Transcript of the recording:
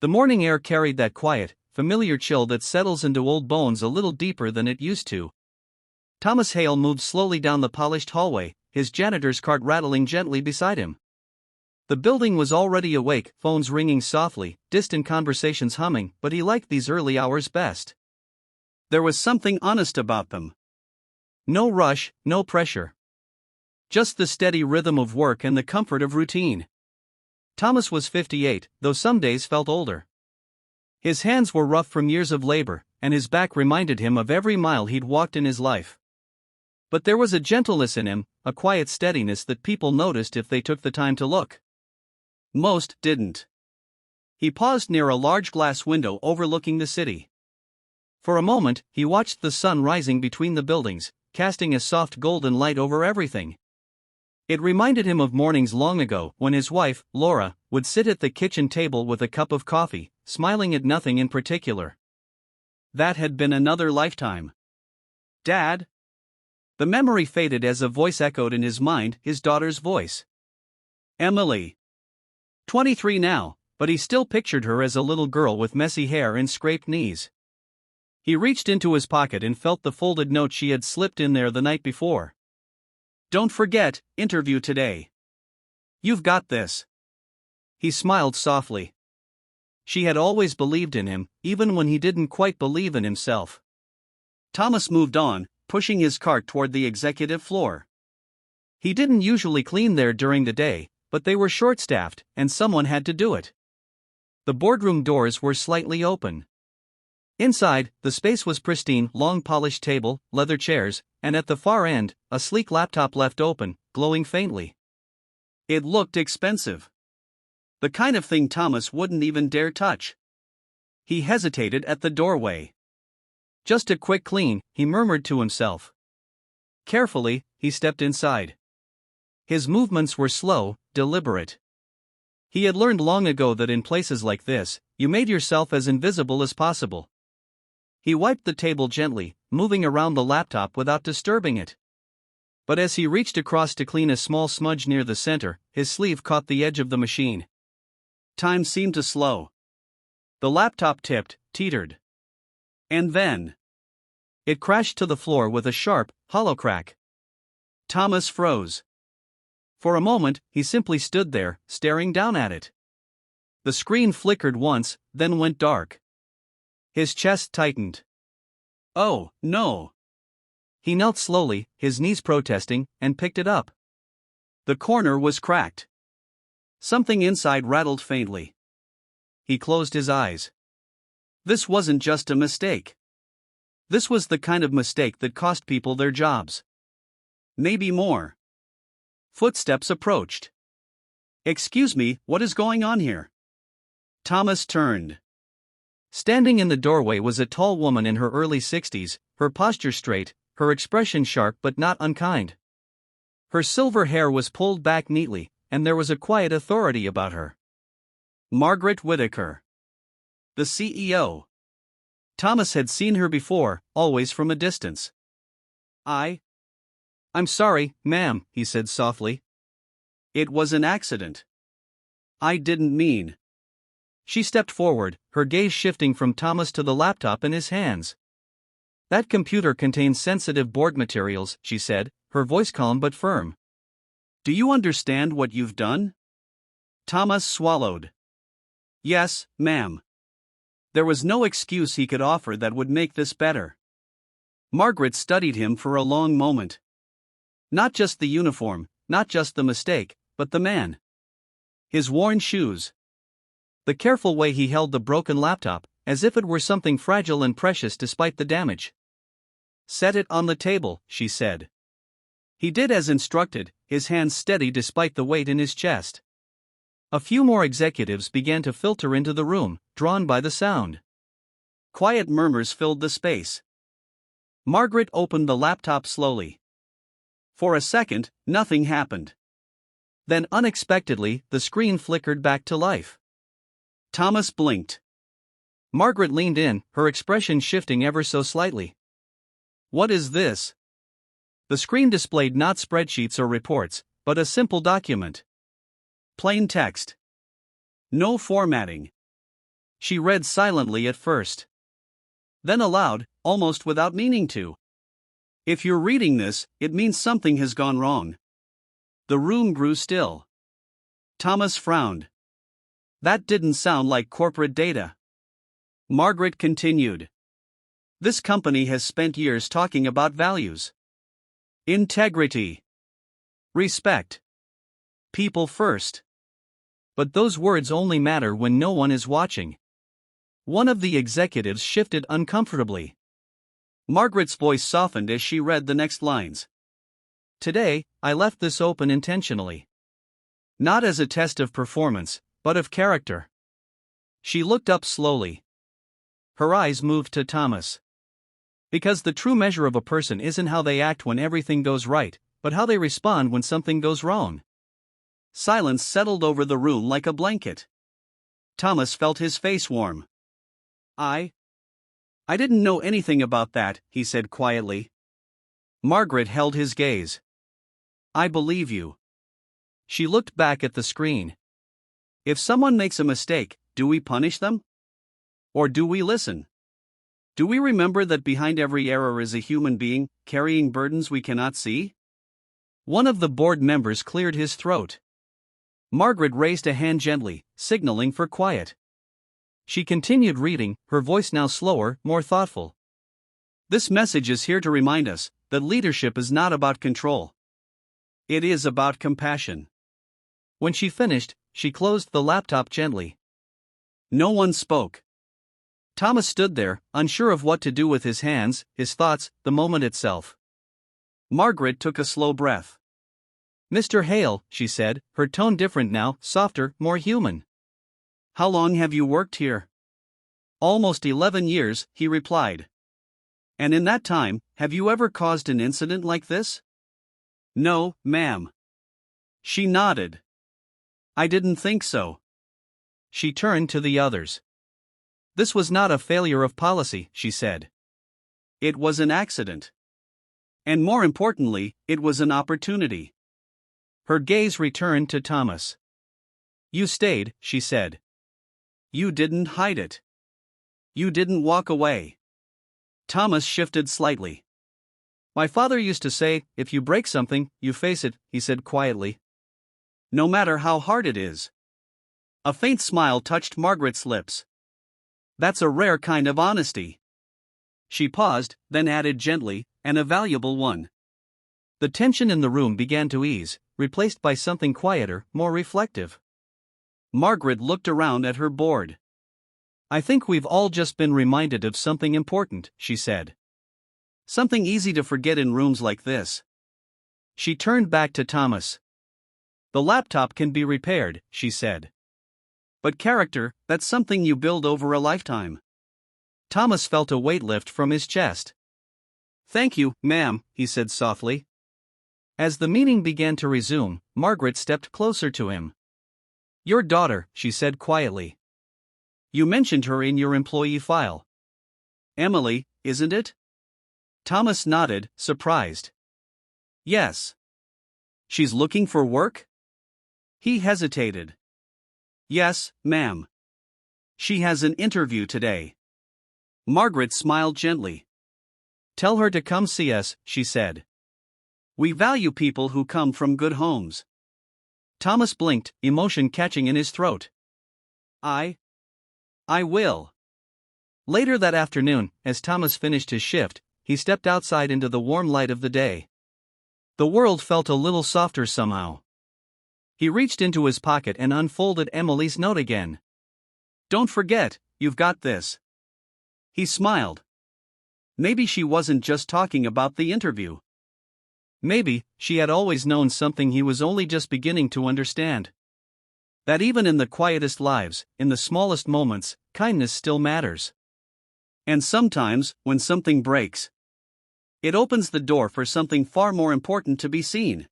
The morning air carried that quiet, familiar chill that settles into old bones a little deeper than it used to. Thomas Hale moved slowly down the polished hallway, his janitor's cart rattling gently beside him. The building was already awake, phones ringing softly, distant conversations humming, but he liked these early hours best. There was something honest about them. No rush, no pressure. Just the steady rhythm of work and the comfort of routine. Thomas was 58, though some days felt older. His hands were rough from years of labor, and his back reminded him of every mile he'd walked in his life. But there was a gentleness in him, a quiet steadiness that people noticed if they took the time to look. Most didn't. He paused near a large glass window overlooking the city. For a moment, he watched the sun rising between the buildings, casting a soft golden light over everything. It reminded him of mornings long ago when his wife, Laura, would sit at the kitchen table with a cup of coffee, smiling at nothing in particular. That had been another lifetime. Dad? The memory faded as a voice echoed in his mind, his daughter's voice. Emily. 23 now, but he still pictured her as a little girl with messy hair and scraped knees. He reached into his pocket and felt the folded note she had slipped in there the night before. Don't forget, interview today. You've got this. He smiled softly. She had always believed in him, even when he didn't quite believe in himself. Thomas moved on, pushing his cart toward the executive floor. He didn't usually clean there during the day, but they were short-staffed, and someone had to do it. The boardroom doors were slightly open. Inside, the space was pristine, long polished table, leather chairs, and at the far end, a sleek laptop left open, glowing faintly. It looked expensive. The kind of thing Thomas wouldn't even dare touch. He hesitated at the doorway. Just a quick clean, he murmured to himself. Carefully, he stepped inside. His movements were slow, deliberate. He had learned long ago that in places like this, you made yourself as invisible as possible. He wiped the table gently, moving around the laptop without disturbing it. But as he reached across to clean a small smudge near the center, his sleeve caught the edge of the machine. Time seemed to slow. The laptop tipped, teetered. And then it crashed to the floor with a sharp, hollow crack. Thomas froze. For a moment, he simply stood there, staring down at it. The screen flickered once, then went dark. His chest tightened. Oh, no. He knelt slowly, his knees protesting, and picked it up. The corner was cracked. Something inside rattled faintly. He closed his eyes. This wasn't just a mistake. This was the kind of mistake that cost people their jobs. Maybe more. Footsteps approached. Excuse me, what is going on here? Thomas turned. Standing in the doorway was a tall woman in her early 60s, her posture straight, her expression sharp but not unkind. Her silver hair was pulled back neatly, and there was a quiet authority about her. Margaret Whitaker. The CEO. Thomas had seen her before, always from a distance. I'm sorry, ma'am, he said softly. It was an accident. I didn't mean. She stepped forward, her gaze shifting from Thomas to the laptop in his hands. That computer contains sensitive board materials, she said, her voice calm but firm. Do you understand what you've done? Thomas swallowed. Yes, ma'am. There was no excuse he could offer that would make this better. Margaret studied him for a long moment. Not just the uniform, not just the mistake, but the man. His worn shoes. The careful way he held the broken laptop, as if it were something fragile and precious despite the damage. Set it on the table, she said. He did as instructed, his hands steady despite the weight in his chest. A few more executives began to filter into the room, drawn by the sound. Quiet murmurs filled the space. Margaret opened the laptop slowly. For a second, nothing happened. Then unexpectedly, the screen flickered back to life. Thomas blinked. Margaret leaned in, her expression shifting ever so slightly. What is this? The screen displayed not spreadsheets or reports, but a simple document. Plain text. No formatting. She read silently at first. Then aloud, almost without meaning to. If you're reading this, it means something has gone wrong. The room grew still. Thomas frowned. That didn't sound like corporate data. Margaret continued. This company has spent years talking about values. Integrity. Respect. People first. But those words only matter when no one is watching. One of the executives shifted uncomfortably. Margaret's voice softened as she read the next lines. Today, I left this open intentionally. Not as a test of performance, but of character. She looked up slowly. Her eyes moved to Thomas. Because the true measure of a person isn't how they act when everything goes right, but how they respond when something goes wrong. Silence settled over the room like a blanket. Thomas felt his face warm. I didn't know anything about that, he said quietly. Margaret held his gaze. I believe you. She looked back at the screen. If someone makes a mistake, do we punish them? Or do we listen? Do we remember that behind every error is a human being, carrying burdens we cannot see? One of the board members cleared his throat. Margaret raised a hand gently, signaling for quiet. She continued reading, her voice now slower, more thoughtful. This message is here to remind us that leadership is not about control. It is about compassion. When she finished, she closed the laptop gently. No one spoke. Thomas stood there, unsure of what to do with his hands, his thoughts, the moment itself. Margaret took a slow breath. Mr. Hale, she said, her tone different now, softer, more human. How long have you worked here? Almost 11 years, he replied. And in that time, have you ever caused an incident like this? No, ma'am. She nodded. I didn't think so. She turned to the others. This was not a failure of policy, she said. It was an accident. And more importantly, it was an opportunity. Her gaze returned to Thomas. You stayed, she said. You didn't hide it. You didn't walk away. Thomas shifted slightly. My father used to say, if you break something, you face it, he said quietly. No matter how hard it is. A faint smile touched Margaret's lips. That's a rare kind of honesty. She paused, then added gently, and a valuable one. The tension in the room began to ease, replaced by something quieter, more reflective. Margaret looked around at her board. I think we've all just been reminded of something important, she said. Something easy to forget in rooms like this. She turned back to Thomas. The laptop can be repaired, she said. But character, that's something you build over a lifetime. Thomas felt a weight lift from his chest. Thank you, ma'am, he said softly. As the meeting began to resume, Margaret stepped closer to him. Your daughter, she said quietly. You mentioned her in your employee file. Emily, isn't it? Thomas nodded, surprised. Yes. She's looking for work? He hesitated. Yes, ma'am. She has an interview today. Margaret smiled gently. Tell her to come see us, she said. We value people who come from good homes. Thomas blinked, emotion catching in his throat. I will. Later that afternoon, as Thomas finished his shift, he stepped outside into the warm light of the day. The world felt a little softer somehow. He reached into his pocket and unfolded Emily's note again. Don't forget, you've got this. He smiled. Maybe she wasn't just talking about the interview. Maybe she had always known something he was only just beginning to understand. That even in the quietest lives, in the smallest moments, kindness still matters. And sometimes, when something breaks, it opens the door for something far more important to be seen.